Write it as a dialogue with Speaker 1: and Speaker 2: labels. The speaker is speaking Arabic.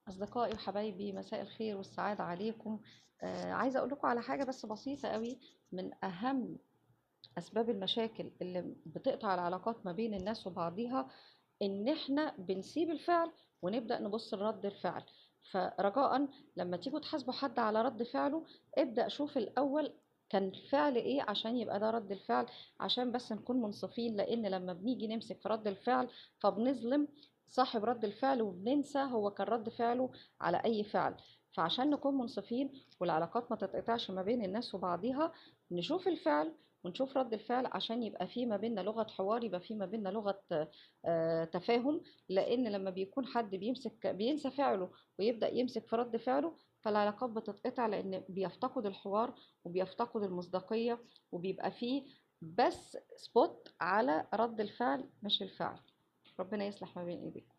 Speaker 1: أصدقائي وحبايبي، مساء الخير والسعادة عليكم. عايزة أقول لكم على حاجة بس بسيطة قوي. من أهم أسباب المشاكل اللي بتقطع العلاقات ما بين الناس وبعضيها إن إحنا بنسيب الفعل ونبدأ نبص لرد الفعل. فرجاء لما تيجوا تحاسبوا حد على رد فعله، ابدأ شوف الأول كان الفعل إيه عشان يبقى ده رد الفعل، عشان بس نكون منصفين. لأن لما بنيجي نمسك في رد الفعل فبنظلم صاحب رد الفعل وبننسى هو كان رد فعله على أي فعل. فعشان نكون منصفين والعلاقات ما تتقطعش ما بين الناس وبعضيها، نشوف الفعل ونشوف رد الفعل عشان يبقى في ما بيننا لغة حوار، يبقى في ما بيننا لغة تفاهم. لأن لما بيكون حد بينسى فعله ويبدأ يمسك في رد فعله، فالعلاقات بتتقطع، لأن بيفتقد الحوار وبيفتقد المصداقية، وبيبقى فيه بس سبوت على رد الفعل مش الفعل. ربنا يصلح ما بين ايديكم.